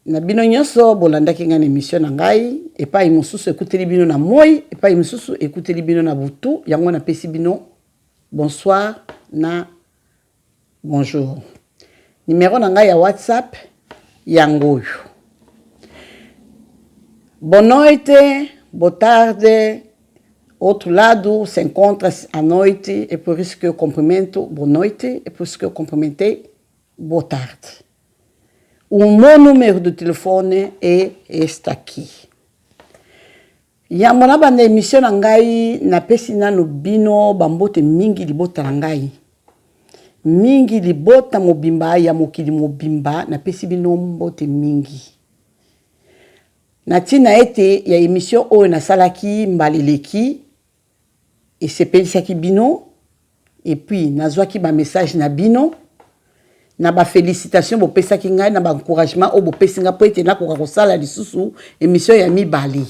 na bino nyonso bolandaki nga na émission na ngai epai mosusu ekuteli bino na moi epai mosusu ekuteli bino na butu yango na pesi bino bonsoir na bonjour. Numéro na ngai ya WhatsApp yango. Boa noite, boa tarde. Outro lado se encontra à noite, é por isso que eu cumprimento boa noite, é por isso que eu cumprimentei boa tarde. O meu número de telefone é este aqui. Yamona banda émission na ngai na pesi nanu bino bambote mingi libota na ngai. Mingi libota mobimba ya mokili mobimba na pesi bino mbote mingi. Na tina ete ya émission oyo na salaki mbaleleki et sepelisaki bino et puis nazwaki ba message na bino na ba félicitations bo pesaki ngai na ba encouragement o bo pesinga po ete na ko kosala lisusu émission ya mibali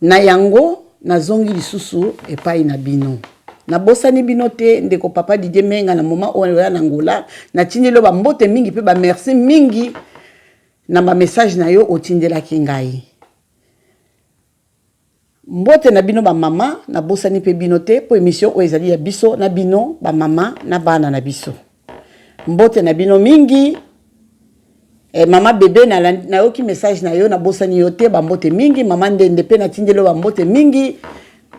na yango nazongi lisusu epai na bino na bosani bino te ndeko papa Didier Menga na moment oyo ya na Angola na tindelo ba mbote mingi pe ba merci mingi na ba message na yo otindelaki ngai mbote na bino ba mama na bosani pe bino te po émission o ezali ya biso na bino ba mama na bana na biso mbote na bino mingi mama bébé na yoki message na yo na bosani yo te ba mbote mingi mama ndende pe na tindelo ba mbote mingi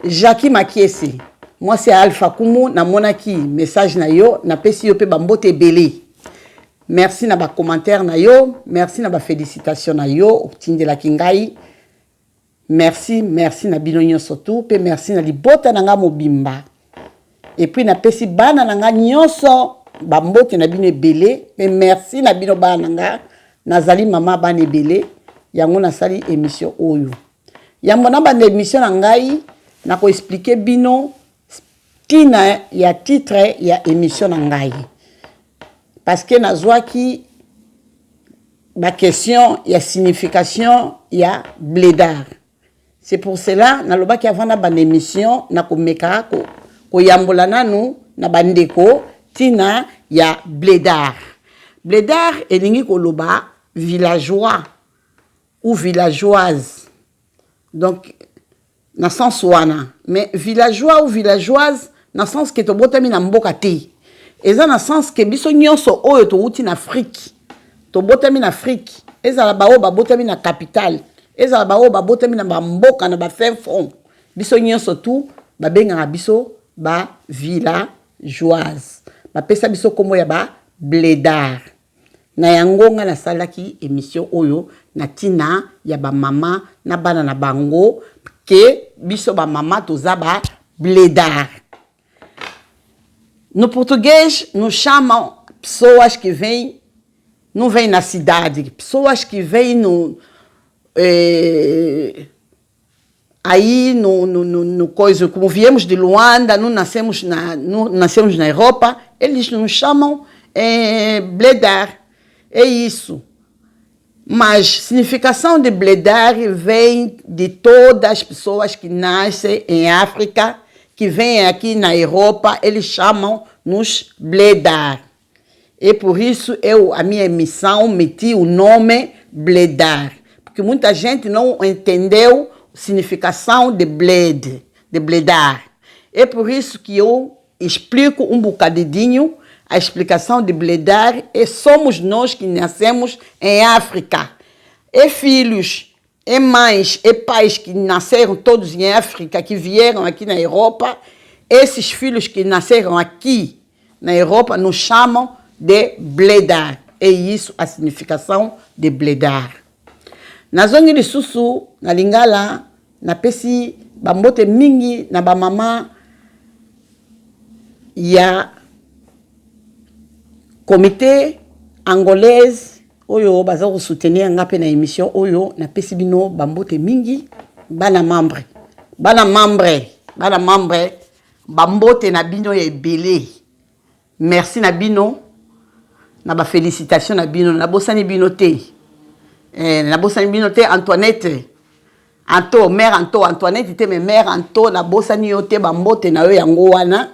Jackie Makiesi moi c'est Alpha Kumu na monaki message na yo na pesi yo pe ba mbote belé. Merci na ba commentaire na yo, merci na ba félicitations na yo, tindela kingai. Merci na bino nyonso tu, pe merci na libota na nga mobimba. Et puis na pesi bana na nga nyonso, ba mbote na bino ebele, pe merci na bino bana nga, nazali mama bana ebele, yango na sali émission oyo. Yango na ba émission na ngai, na ko expliquer bino tina ya titre ya émission na ngai. Parce que nazwaki ma question ya signification ya blédard. C'est pour cela na lobaki avant na ban émission na ko meka ko yambola nanu na bandeko tina ya blédard. Blédard elingi ko loba villageois ou villageoise. Donc na sens wana mais villageois ou villageoise na sens que to botami na mboka te. Eza na sens que biso nyonso oyo to uti na Afrique to botami na Afrique eza la bao ba botami na capitale eza la bao ba botami na mboka na ba fin fond biso nyonso tu ba benga na biso ba villageoise ba pesa biso komo ya ba blédard na yango nga na salaki émission oyo na tina ya ba mama na bana na bango ke biso ba mama toza ba blédard. No português, nos chamam pessoas que vêm, não vêm na cidade, pessoas que vêm aí no coisa, como viemos de Luanda, não nascemos na Europa, eles nos chamam blédard, é isso. Mas significação de blédard vem de todas as pessoas que nascem em África, que vêm aqui na Europa, eles chamam-nos blédard. E por isso a minha missão, meti o nome blédard. Porque muita gente não entendeu a significação de blédard. É por isso que eu explico um bocadinho a explicação de blédard. E somos nós que nascemos em África. E filhos, e mães, e pais que nasceram todos em África, que vieram aqui na Europa, esses filhos que nasceram aqui na Europa nos chamam de blédard. É isso a significação de blédard. Na zona de Sussu, na Lingala, na pesi, bambote mingi, na bamama, il y a comité angolaise, oyo baza ko soutenir nga pe na émission oyo na pesi bino bambote mingi bana membre bambote na bino ebele merci na bino na ba félicitations na bino na bosani bino te Antoinette mère Antoinette te mère Anto na bosani yo te bambote na yo yango wana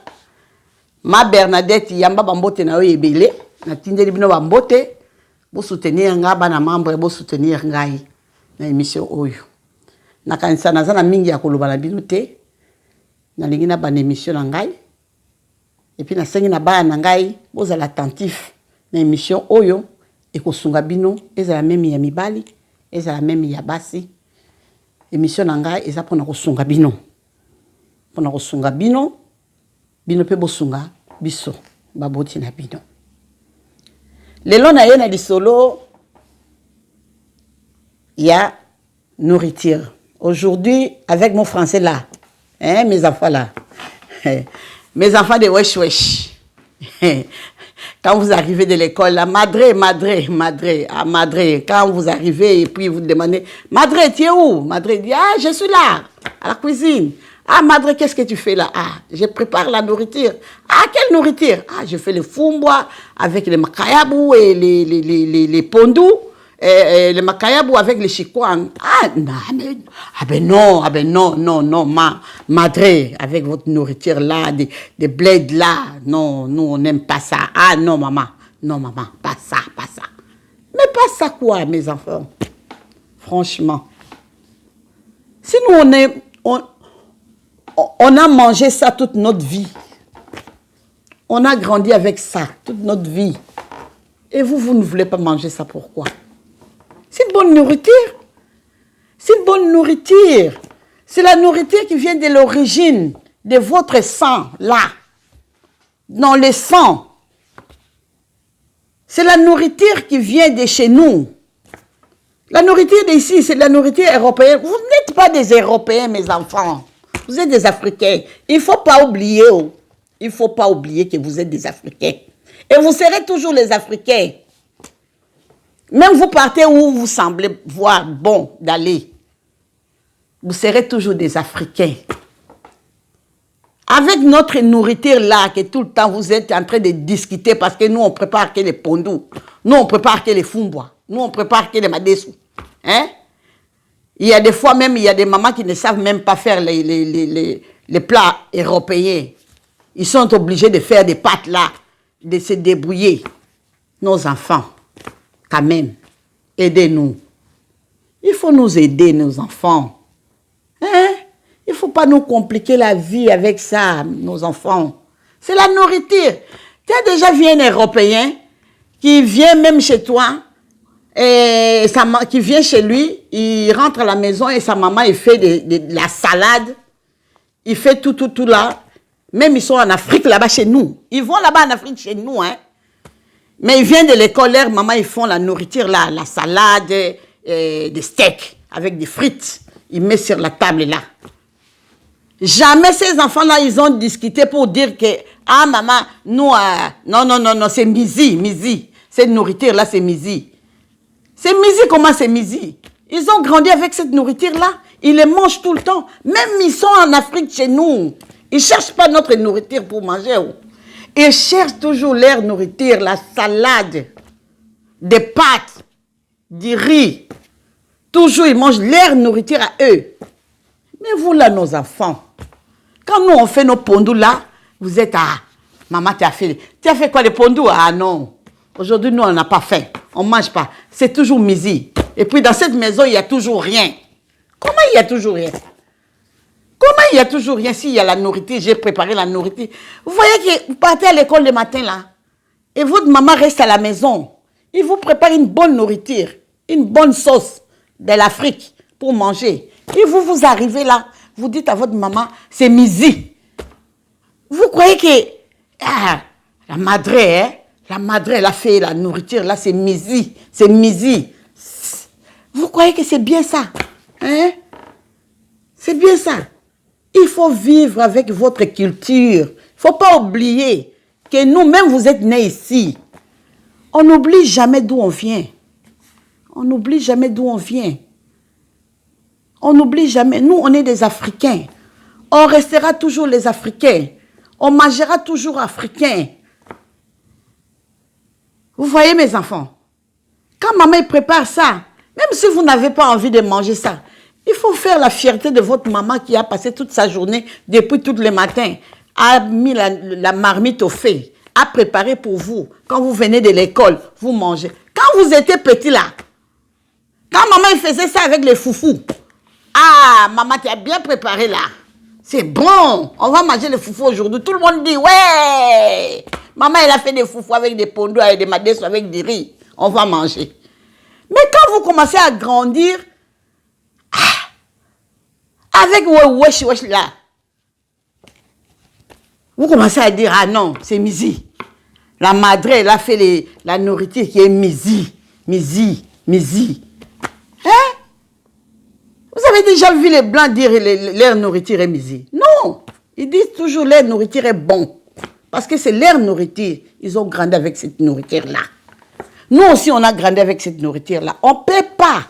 ma Bernadette yamba bambote na yo ebele na tindeli bino bambote Vous soutenir nga bana membre, vous soutenir ngai na émission oyo. Na kanisa na zana mingi ya koloba na bino te. Na lingi na ban émission na ngai. Et puis na sengi na bana ngai, vous allez attentif na émission oyo et ko sunga bino, ezala même ya mibali, ezala même ya basi. Émission na ngai eza pona ko sunga bino. Pona ko sunga bino, bino pe bo sunga biso, baboti na bino. Lelo na ye na lisolo, il y a nourriture. Aujourd'hui, avec mon français là, hein, mes enfants là, mes enfants de wesh wesh. Quand vous arrivez de l'école, là, madre, quand vous arrivez et puis vous demandez, madre, tu es où? Madre dit, ah, je suis là, à la cuisine. Ah, madre, qu'est-ce que tu fais là? Ah, je prépare la nourriture. Ah, quelle nourriture? Ah, je fais le fumbois avec les makayabou et les pondous. Les makayabou avec les chikwang. Ah, non, madre, avec votre nourriture là, des bleds là. Non, nous, on n'aime pas ça. Ah, non, maman, pas ça. Mais pas ça quoi, mes enfants? Franchement. Si nous, on a mangé ça toute notre vie. On a grandi avec ça toute notre vie. Et vous ne voulez pas manger ça, pourquoi? C'est une bonne nourriture. C'est une bonne nourriture. C'est la nourriture qui vient de l'origine de votre sang, là. Dans le sang. C'est la nourriture qui vient de chez nous. La nourriture d'ici, c'est la nourriture européenne. Vous n'êtes pas des Européens, mes enfants. Vous êtes des Africains. Il ne faut pas oublier. Il ne faut pas oublier que vous êtes des Africains. Et vous serez toujours les Africains. Même vous partez où vous semblez voir bon d'aller. Vous serez toujours des Africains. Avec notre nourriture là, que tout le temps vous êtes en train de discuter parce que nous on prépare que les pondous. Nous on prépare que les fumbois. Nous on prépare que les madessous. Hein? Il y a des fois même, il y a des mamans qui ne savent même pas faire les plats européens. Ils sont obligés de faire des pâtes là, de se débrouiller. Nos enfants, quand même, aidez-nous. Il faut nous aider, nos enfants. Hein? Il ne faut pas nous compliquer la vie avec ça, nos enfants. C'est la nourriture. Tu as déjà vu un Européen qui vient même chez toi, et qui vient chez lui, il rentre à la maison et sa maman, il fait de la salade. Il fait tout là. Même ils sont en Afrique là-bas chez nous. Ils vont là-bas en Afrique chez nous. Hein. Mais ils viennent de l'école, leur maman, ils font la nourriture là, la salade, des steaks avec des frites. Ils mettent sur la table là. Jamais ces enfants-là, ils ont discuté pour dire que, ah maman, nous, non, c'est misi. Cette nourriture là, c'est misi. C'est misi, comment c'est misi? Ils ont grandi avec cette nourriture-là. Ils les mangent tout le temps. Même ils sont en Afrique chez nous. Ils ne cherchent pas notre nourriture pour manger. Ils cherchent toujours leur nourriture, la salade, des pâtes, du riz. Toujours, ils mangent leur nourriture à eux. Mais vous là, nos enfants, quand nous on fait nos pondous là, vous êtes maman, tu as fait quoi les pondous? Ah non. Aujourd'hui, nous, on n'a pas faim. On ne mange pas. C'est toujours misi. Et puis, dans cette maison, il n'y a toujours rien. Comment il y a toujours rien? Comment il y a toujours rien s'il y a la nourriture? J'ai préparé la nourriture. Vous voyez que vous partez à l'école le matin, là. Et votre maman reste à la maison. Il vous prépare une bonne nourriture. Une bonne sauce de l'Afrique pour manger. Et vous arrivez là. Vous dites à votre maman, c'est misi. Vous croyez que... Ah, la madre, hein? La madre, elle a fait la nourriture, là, c'est misi. C'est misi. Vous croyez que c'est bien ça? Hein? C'est bien ça. Il faut vivre avec votre culture. Il ne faut pas oublier que nous-mêmes, vous êtes nés ici. On n'oublie jamais d'où on vient. On n'oublie jamais d'où on vient. On n'oublie jamais. Nous, on est des Africains. On restera toujours les Africains. On mangera toujours africain. Vous voyez mes enfants, quand maman prépare ça, même si vous n'avez pas envie de manger ça, il faut faire la fierté de votre maman qui a passé toute sa journée, depuis tous les matins, a mis la marmite au feu, a préparé pour vous. Quand vous venez de l'école, vous mangez. Quand vous étiez petit là, quand maman il faisait ça avec les foufous, ah, maman, tu as bien préparé là. C'est bon, on va manger les foufous aujourd'hui. Tout le monde dit, ouais, maman, elle a fait des foufous avec des pondos, avec des madesses, avec des riz. On va manger. Mais quand vous commencez à grandir, avec wesh là, vous commencez à dire, ah non, c'est misi. La madre, elle a fait la nourriture qui est misi. Hein? Vous avez déjà vu les Blancs dire leur nourriture est misi? Non. Ils disent toujours leur nourriture est bon. Parce que c'est leur nourriture. Ils ont grandi avec cette nourriture-là. Nous aussi, on a grandi avec cette nourriture-là. On ne peut pas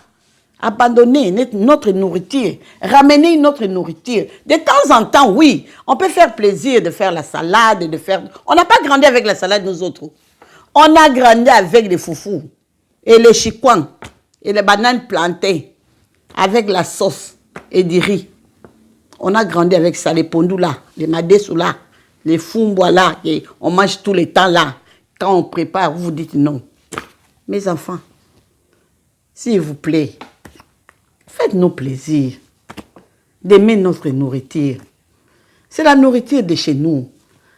abandonner notre nourriture, ramener notre nourriture. De temps en temps, oui, on peut faire plaisir de faire la salade, de faire... On n'a pas grandi avec la salade, nous autres. On a grandi avec les foufous, et les chikwans, et les bananes plantées, avec la sauce et du riz. On a grandi avec ça, les pondous là, les madessous là, les fumbois là, et on mange tout le temps là. Quand on prépare, vous dites non. Mes enfants, s'il vous plaît, faites-nous plaisir d'aimer notre nourriture. C'est la nourriture de chez nous,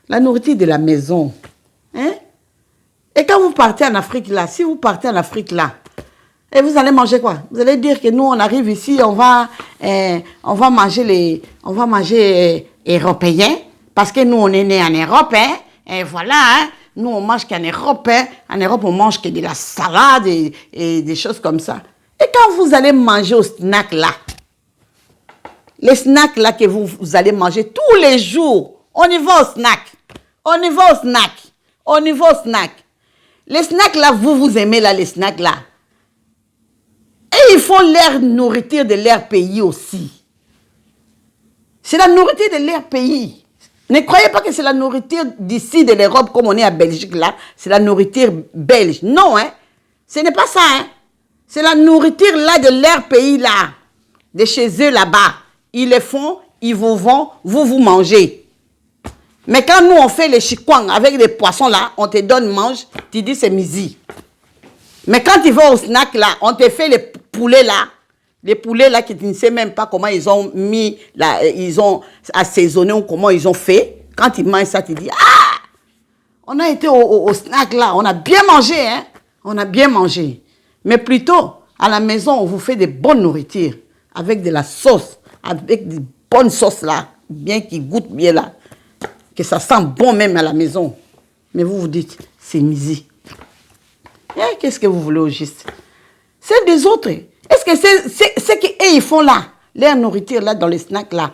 la nourriture de la maison. Hein? Et quand vous partez en Afrique là, si vous partez en Afrique là, et vous allez manger quoi? Vous allez dire que nous, on arrive ici, on va manger européens, parce que nous, on est nés en Europe, hein? Et voilà, hein? Nous, on mange qu'en Europe, hein? En Europe, on mange que de la salade et des choses comme ça. Et quand vous allez manger au snack là, les snacks là que vous allez manger tous les jours, on y va au snack, on y va au snack, on y va au snack. Les snacks là, vous aimez là, les snacks là. Et ils font leur nourriture de leur pays aussi. C'est la nourriture de leur pays. Ne croyez pas que c'est la nourriture d'ici, de l'Europe, comme on est à Belgique là. C'est la nourriture belge. Non, hein. Ce n'est pas ça, hein. C'est la nourriture là de leur pays là. De chez eux là-bas. Ils le font, ils vous vendent, vous mangez. Mais quand nous on fait les chikwang avec les poissons là, on te donne, mange, tu dis c'est misi. Mais quand tu vas au snack là, on te fait les poulets là que tu ne sais même pas comment ils ont mis, là, ils ont assaisonné ou comment ils ont fait. Quand ils mangent ça, tu dis, ah, on a été au snack là, on a bien mangé, hein, on a bien mangé. Mais plutôt, à la maison, on vous fait des bonnes nourritures, avec de la sauce, avec des bonnes sauces là, bien qui goûtent bien là, que ça sent bon même à la maison. Mais vous vous dites, c'est misi. Eh, qu'est-ce que vous voulez au juste? C'est des autres. Est-ce que c'est ce qu'ils font là, leur nourriture là, dans les snacks là?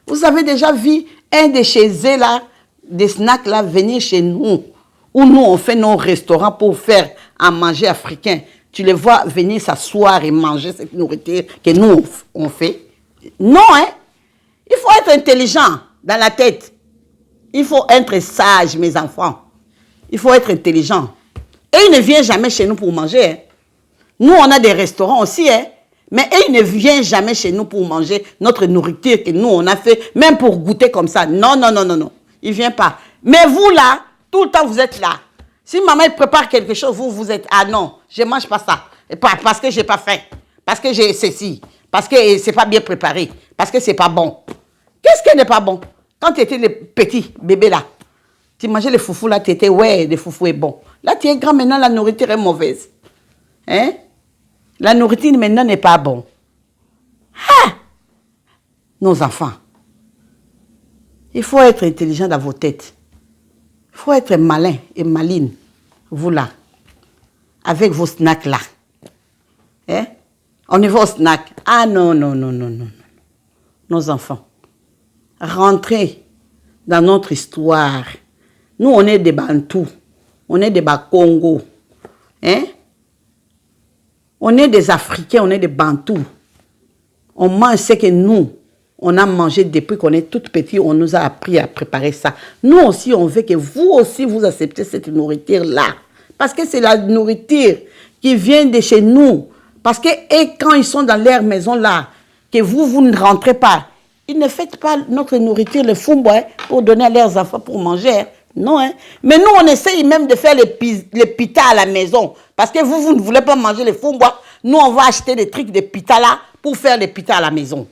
Vous avez déjà vu un de chez eux là, des snacks là, venir chez nous, où nous on fait nos restaurants pour faire à manger africain. Tu les vois venir s'asseoir et manger cette nourriture que nous on fait? Non, hein? Il faut être intelligent dans la tête. Il faut être sage, mes enfants. Il faut être intelligent. Et ils ne viennent jamais chez nous pour manger. Hein. Nous, on a des restaurants aussi, hein. Mais ils ne viennent jamais chez nous pour manger notre nourriture que nous, on a fait, même pour goûter comme ça. Non, non, non, non, non. Ils ne viennent pas. Mais vous, là, tout le temps, vous êtes là. Si maman prépare quelque chose, vous êtes, ah non, je ne mange pas ça. Et pas, parce que je n'ai pas faim. Parce que j'ai ceci. Parce que ce n'est pas bien préparé. Parce que ce n'est pas bon. Qu'est-ce qui n'est pas bon? Quand tu étais le petit bébé là, tu mangeais les foufous là, tu étais, ouais, les foufous est bon. Là, tu es grand, maintenant, la nourriture est mauvaise. Hein? La nourriture maintenant n'est pas bon. Ah! Nos enfants. Il faut être intelligent dans vos têtes. Il faut être malin et maline, vous là, avec vos snacks là. Hein? On y va au snack. Ah non, non, non, non, non. Nos enfants. Rentrez dans notre histoire. Nous, on est des Bantous. On est des Bakongo. Hein? On est des Africains, on est des Bantous. On mange ce que nous, on a mangé depuis qu'on est tout petit. On nous a appris à préparer ça. Nous aussi, on veut que vous aussi, vous acceptez cette nourriture-là. Parce que c'est la nourriture qui vient de chez nous. Parce que et quand ils sont dans leur maison-là, que vous ne rentrez pas, ils ne font pas notre nourriture, le fumbois, pour donner à leurs enfants pour manger. Non, hein. Mais nous, on essaye même de faire les pitas à la maison. Parce que vous ne voulez pas manger les fumbois. Nous, on va acheter des trucs de pita là pour faire les pita à la maison.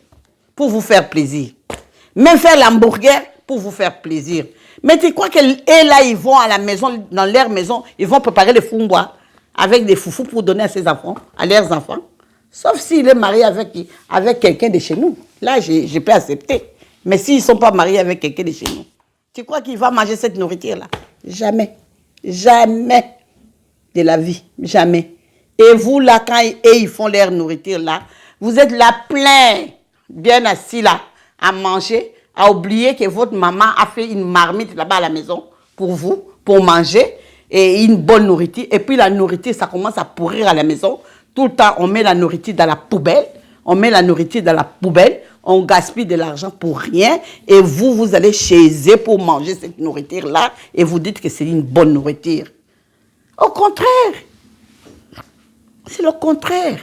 Pour vous faire plaisir. Même faire l'hamburger pour vous faire plaisir. Mais tu crois que là, ils vont à la maison, dans leur maison, ils vont préparer les fumbois avec des foufous pour donner à ses enfants, à leurs enfants. Sauf s'il est marié avec quelqu'un de chez nous. Là, je peux accepter. Mais s'ils ne sont pas mariés avec quelqu'un de chez nous, tu crois qu'il va manger cette nourriture-là? Jamais. Jamais de la vie. Jamais. Et vous, là, quand ils font leur nourriture, là, vous êtes là plein, bien assis là, à manger, à oublier que votre maman a fait une marmite là-bas à la maison pour vous, pour manger, et une bonne nourriture. Et puis la nourriture, ça commence à pourrir à la maison. Tout le temps, on met la nourriture dans la poubelle. On met la nourriture dans la poubelle. On gaspille de l'argent pour rien. Et vous allez chez eux pour manger cette nourriture-là. Et vous dites que c'est une bonne nourriture. Au contraire. C'est le contraire.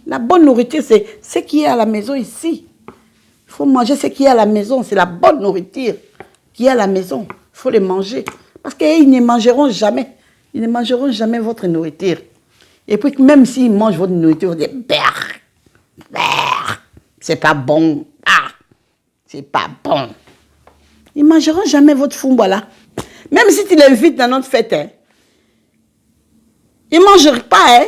La bonne nourriture, c'est ce qui est à la maison ici. Il faut manger ce qui est à la maison. C'est la bonne nourriture qui est à la maison. Il faut les manger. Parce qu'ils ne mangeront jamais. Ils ne mangeront jamais votre nourriture. Et puis, même s'ils mangent votre nourriture, vous dites, c'est pas bon. Ah, c'est pas bon. Ils ne mangeront jamais votre fumba là. Même si tu l'invites dans notre fête, hein, ils ne mangeront pas. Hein.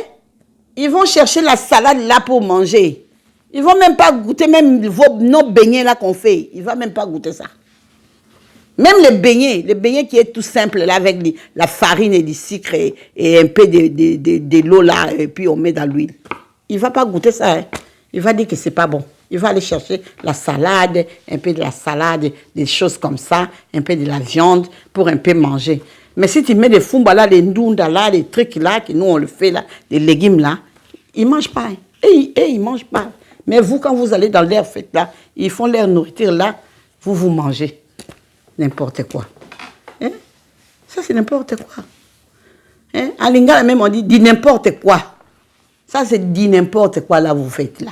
Ils vont chercher la salade là pour manger. Ils ne vont même pas goûter même nos beignets là qu'on fait. Ils ne vont même pas goûter ça. Même les beignets qui est tout simple là avec la farine et du sucre et un peu de l'eau là et puis on met dans l'huile. Il ne va pas goûter ça. Hein. Il va dire que c'est pas bon. Il va aller chercher la salade, un peu de la salade, des choses comme ça, un peu de la viande pour un peu manger. Mais si tu mets des fumba là, des ndunda là, des trucs là, que nous on le fait là, des légumes là, ils ne mangent pas. Hein. Et ils ne mangent pas. Mais vous, quand vous allez dans leur fête là, ils font leur nourriture là, vous mangez. N'importe quoi. Hein? Ça, c'est n'importe quoi. Hein? À Lingala même, on dit n'importe quoi. Ça, c'est dit n'importe quoi, là, vous faites là.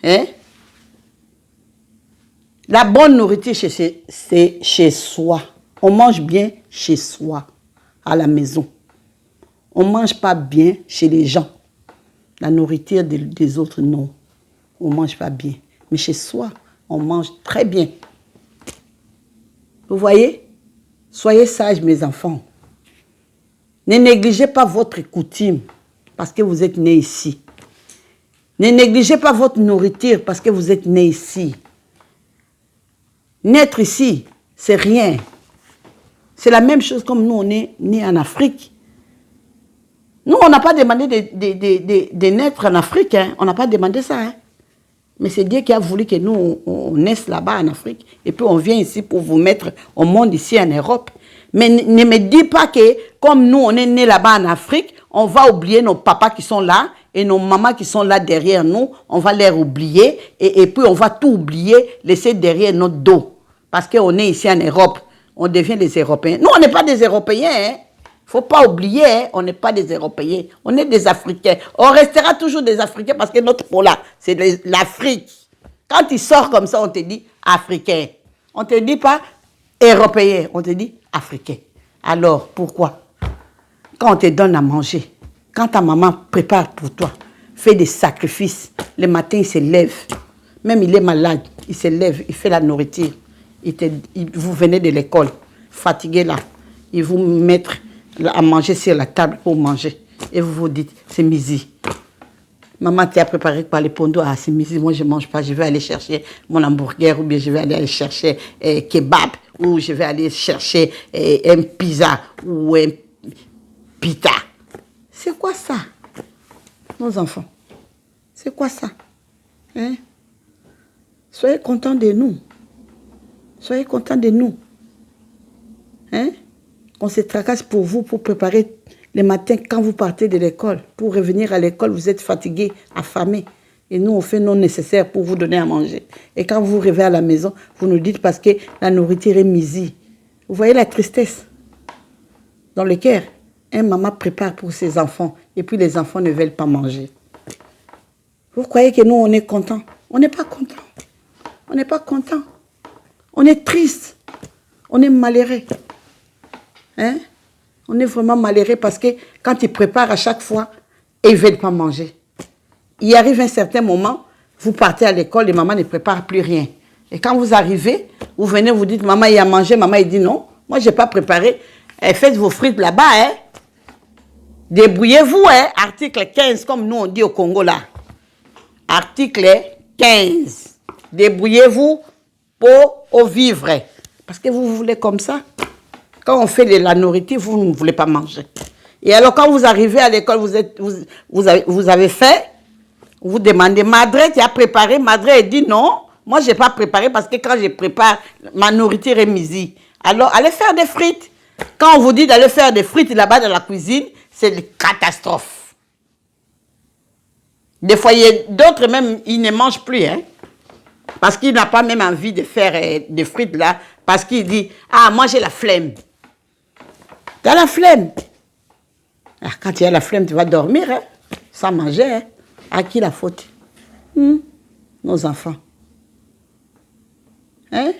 Hein? La bonne nourriture, c'est chez soi. On mange bien chez soi, à la maison. On ne mange pas bien chez les gens. La nourriture des autres, non. On ne mange pas bien. Mais chez soi, on mange très bien. Vous voyez? Soyez sages, mes enfants. Ne négligez pas votre coutume parce que vous êtes nés ici. Ne négligez pas votre nourriture parce que vous êtes nés ici. Naître ici, c'est rien. C'est la même chose comme nous, on est nés en Afrique. Nous, on n'a pas demandé de naître en Afrique. Hein. On n'a pas demandé ça. Hein. Mais c'est Dieu qui a voulu que nous, on naisse là-bas en Afrique. Et puis on vient ici pour vous mettre au monde ici en Europe. Mais ne me dis pas que comme nous, on est nés là-bas en Afrique, on va oublier nos papas qui sont là et nos mamans qui sont là derrière nous. On va les oublier et puis on va tout oublier, laisser derrière notre dos. Parce qu'on est ici en Europe. On devient des Européens. Nous, on n'est pas des Européens. Hein. Il ne faut pas oublier, hein, on n'est pas des Européens, on est des Africains. On restera toujours des Africains parce que notre peau là, c'est l'Afrique. Quand tu sors comme ça, on te dit Africain. On ne te dit pas Européen, on te dit Africain. Alors, pourquoi? Quand on te donne à manger, quand ta maman prépare pour toi, fait des sacrifices, le matin il se lève, même il est malade, il se lève, il fait la nourriture. Vous venez de l'école, fatigué là, il vous mettre à manger sur la table pour manger. Et vous vous dites, c'est midi. Maman t'a préparé par les pondos. Ah, c'est midi, moi je ne mange pas. Je vais aller chercher mon hamburger ou bien je vais aller chercher kebab ou je vais aller chercher un pizza ou un pita. C'est quoi ça, nos enfants? C'est quoi ça? Hein? Soyez contents de nous. Soyez contents de nous. Hein? On se tracasse pour vous, pour préparer le matin quand vous partez de l'école. Pour revenir à l'école, vous êtes fatigué, affamé. Et nous, on fait non nécessaire pour vous donner à manger. Et quand vous revenez à la maison, vous nous dites parce que la nourriture est misée. Vous voyez la tristesse dans le cœur. Un maman prépare pour ses enfants et puis les enfants ne veulent pas manger. Vous croyez que nous, on est contents? On n'est pas contents. On n'est pas contents. On est triste. On est malheureux. Hein? On est vraiment malheureux parce que quand ils préparent à chaque fois, et ils ne veulent pas manger. Il arrive un certain moment, vous partez à l'école et maman ne prépare plus rien. Et quand vous arrivez, vous venez, vous dites, maman, il a mangé, maman, il dit non, moi, je n'ai pas préparé. Faites vos frites là-bas, hein. Débrouillez-vous, hein. Article 15, comme nous on dit au Congo là. Article 15. Débrouillez-vous pour vivre. Parce que vous voulez comme ça. Quand on fait de la nourriture, vous ne voulez pas manger. Et alors, quand vous arrivez à l'école, vous avez fait, vous demandez, Madre, tu as préparé? Madre, elle dit non. Moi, je n'ai pas préparé parce que quand je prépare, ma nourriture est mise. Alors, allez faire des frites. Quand on vous dit d'aller faire des frites là-bas dans la cuisine, c'est une catastrophe. Des fois, d'autres même, ils ne mangent plus. Hein, parce qu'il n'a pas même envie de faire des frites là. Parce qu'il dit, ah, moi j'ai la flemme. Tu as la flemme. Alors, quand tu as la flemme, tu vas dormir, hein, sans manger. Hein. À qui la faute? Nos enfants. Hein?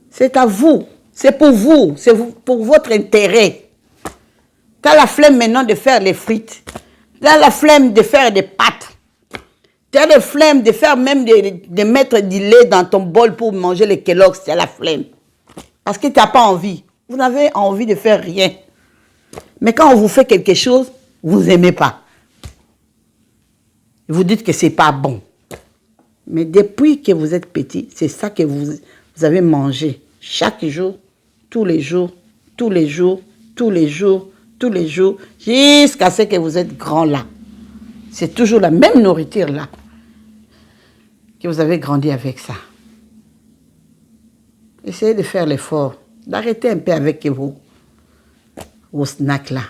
C'est à vous. C'est pour vous. C'est pour votre intérêt. Tu as la flemme maintenant de faire les frites. Tu as la flemme de faire des pâtes. Tu as la flemme de faire même de mettre du lait dans ton bol pour manger les Kellogg's. Tu as la flemme. Parce que tu n'as pas envie. Vous n'avez envie de faire rien. Mais quand on vous fait quelque chose, vous n'aimez pas. Vous dites que ce n'est pas bon. Mais depuis que vous êtes petit, c'est ça que vous avez mangé. Chaque jour, tous les jours, tous les jours, tous les jours, tous les jours, jusqu'à ce que vous êtes grand là. C'est toujours la même nourriture là. Que vous avez grandi avec ça. Essayez de faire l'effort. D'arrêter un peu avec vos snacks là.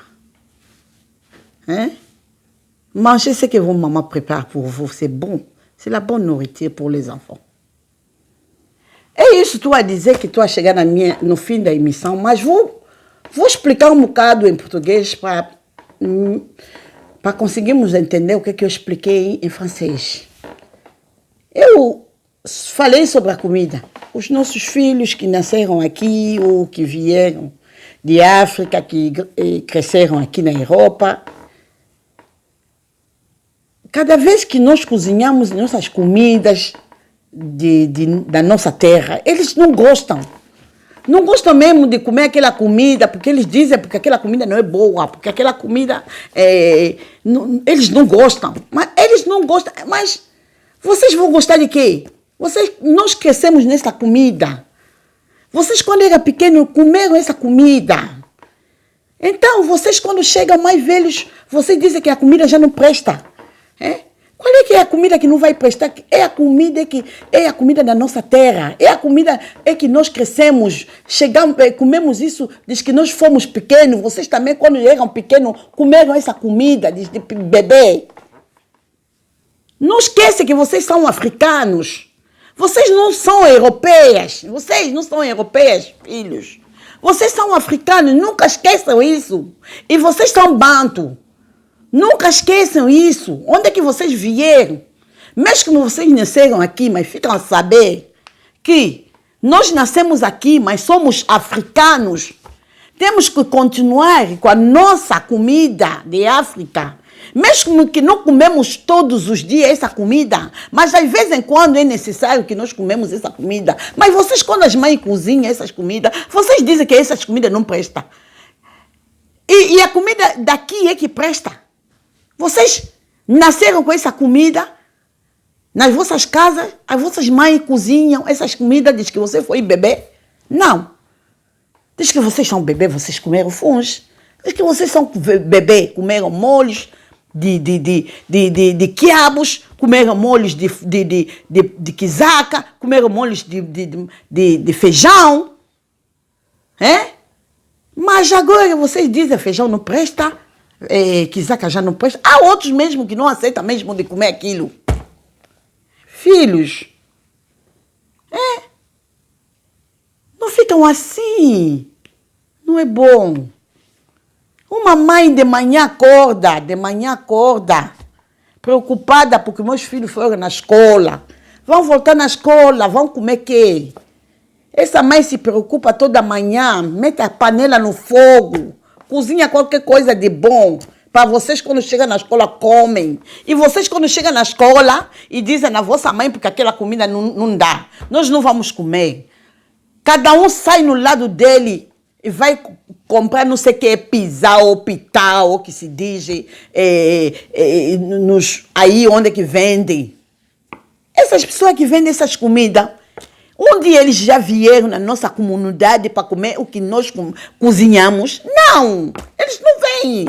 Hein? Mangez ce que vos mamans préparent pour vous. C'est bon. C'est la bonne nourriture pour les enfants. E isso tu a dizer que tu a chegar no fim da emissão, mas vou explicar um bocado em português para conseguirmos entender o que eu expliquei em francês. Eu falei sobre a comida. Os nossos filhos que nasceram aqui ou que vieram de África, que cresceram aqui na Europa, cada vez que nós cozinhamos nossas comidas da nossa terra, eles não gostam. Não gostam mesmo de comer aquela comida, porque eles dizem que aquela comida não é boa, porque aquela comida, eles não gostam. Mas eles não gostam, mas vocês vão gostar de quê? Nós crescemos nessa comida. Vocês, quando eram pequenos, comeram essa comida. Então, vocês, quando chegam mais velhos, vocês dizem que a comida já não presta. É? Qual é que é a comida que não vai prestar? É a comida da nossa terra. É a comida que nós crescemos. Chegamos, comemos isso desde que nós fomos pequenos. Vocês também, quando eram pequenos, comeram essa comida desde bebê. Não esqueça que vocês são africanos. Vocês não são europeias. Vocês não são europeias, filhos. Vocês são africanos. Nunca esqueçam isso. E vocês são bantu. Nunca esqueçam isso. Onde é que vocês vieram? Mesmo que vocês nasceram aqui, mas ficam a saber que nós nascemos aqui, mas somos africanos. Temos que continuar com a nossa comida de África. Mesmo que não comemos todos os dias essa comida, mas de vez em quando é necessário que nós comemos essa comida. Mas vocês, quando as mães cozinham essas comidas, vocês dizem que essas comidas não prestam. E a comida daqui é que presta. Vocês nasceram com essa comida nas vossas casas, as vossas mães cozinham essas comidas desde que você foi bebê? Não. Desde que vocês são bebê, vocês comeram funge. Desde que vocês são bebê, comeram molhos de quiabos, comeram molhos de quizaca, comeram molhos de feijão. É? Mas agora vocês dizem feijão não presta, quizaca já não presta. Há outros mesmo que não aceitam mesmo de comer aquilo. Filhos, não ficam assim. Não é bom. Uma mãe de manhã acorda, preocupada porque meus filhos foram na escola. Vão voltar na escola, vão comer quê? Essa mãe se preocupa toda manhã, mete a panela no fogo, cozinha qualquer coisa de bom. Para vocês, quando chegam na escola, comem. E vocês, quando chegam na escola, e dizem na vossa mãe, porque aquela comida não dá. Nós não vamos comer. Cada um sai no lado dele e vai comprar não sei o que, pizza ou pitá, ou que se diz, aí onde é que vendem. Essas pessoas que vendem essas comidas, um dia eles já vieram na nossa comunidade para comer o que nós cozinhamos? Não, eles não vêm.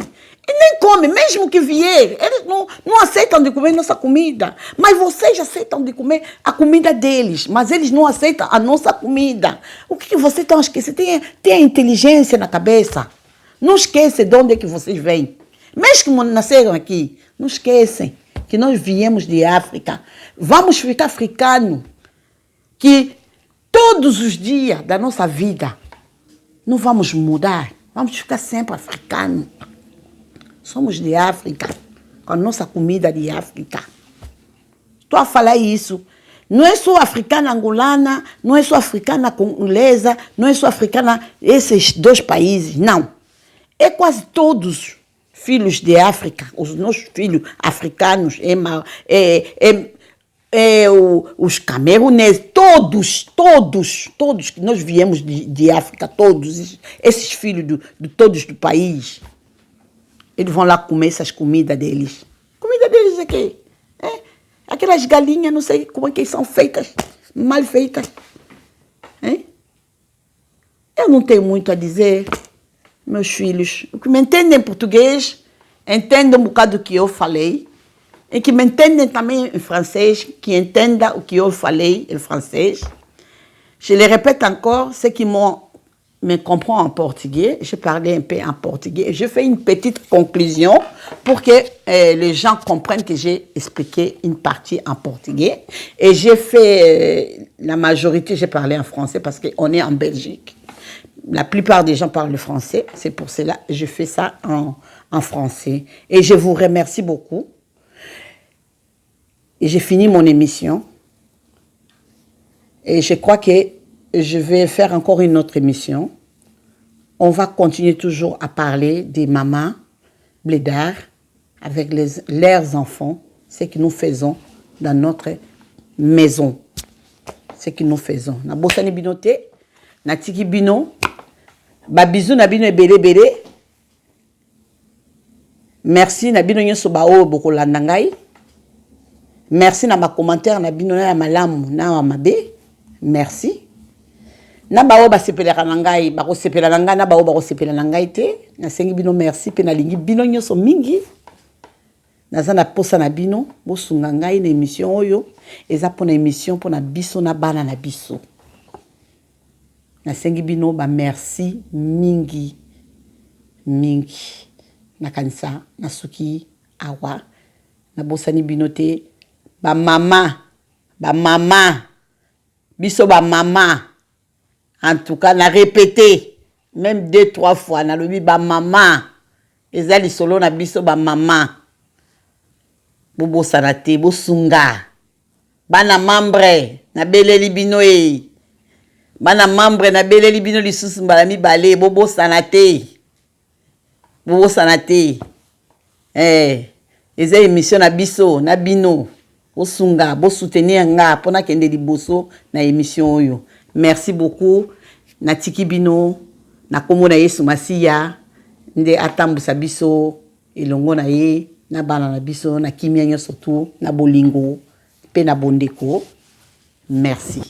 E nem comem, mesmo que vier, eles não aceitam de comer nossa comida. Mas vocês aceitam de comer a comida deles, mas eles não aceitam a nossa comida. O que vocês estão esquecendo? Tem a inteligência na cabeça. Não esquecem de onde é que vocês vêm. Mesmo que nasceram aqui, não esquecem que nós viemos de África. Vamos ficar africanos. Que todos os dias da nossa vida não vamos mudar. Vamos ficar sempre africanos. Somos de África, com a nossa comida de África. Estou a falar isso. Não é só africana angolana, não é só africana congolesa, não é só africana esses dois países, não. É quase todos filhos de África, os nossos filhos africanos, os cameruneses, todos que nós viemos de África, todos, esses filhos todos do país. Eles vão lá comer essas comidas deles. Comida deles é quê? Aquelas galinhas, não sei como é que são feitas, mal feitas. Eu não tenho muito a dizer, meus filhos. O que me entendem em português, entendem um bocado do que eu falei. E que me entendem também em francês, que entendam o que eu falei em francês. Je le répète encore, ceux qui me comprend en portugais, je parlais un peu en portugais. Je fais une petite conclusion pour que les gens comprennent que j'ai expliqué une partie en portugais. Et j'ai fait, la majorité, j'ai parlé en français parce qu'on est en Belgique. La plupart des gens parlent le français, c'est pour cela que je fais ça en français. Et je vous remercie beaucoup. Et j'ai fini mon émission. Et je crois que je vais faire encore une autre émission. On va continuer toujours à parler des mamans blédards avec leurs enfants, ce que nous faisons dans notre maison. Ce que nous faisons. Na bosani binote, na tiki bino, ba bisou na bino ebele. Merci na bino nyoso ba o bokolanda ngai. Merci na ma commentaire na bino na malamu na mabe. Merci. Na bao ba sepelaka na ngai, ba ko sepela na ngai na bao ba ko sepela na ngai te. Na sengi bino merci pe na lingi bino nyoso mingi. Na za na posa na bino bo sunga ngai na émission oyo, eza pona émission pona biso na bana na biso. Na sengi bino ba merci mingi. Na kanisa na suki awa na bosani bino te. Ba mama, biso ba mama. En tout cas, na répété, même 2-3 fois, na lobi ba mama. Ezali solo na biso ba mama. Bobo sanate, bo sunga. Bana membre, na beleli bino e. Bana membre, na beleli bino lisusu mbala mibale, bobo sanate. Bobo sanate. Eza émission na biso, na bino. Bosunga, bo soutenir nga pona kende liboso na émission oyo. Merci beaucoup. Na tiki bino, na komo na Yesu Masiya, nde atambusa biso, elongo na ye, na bana na biso, na kimia nyoso tu, na bolingo, pe na bondeko. Merci.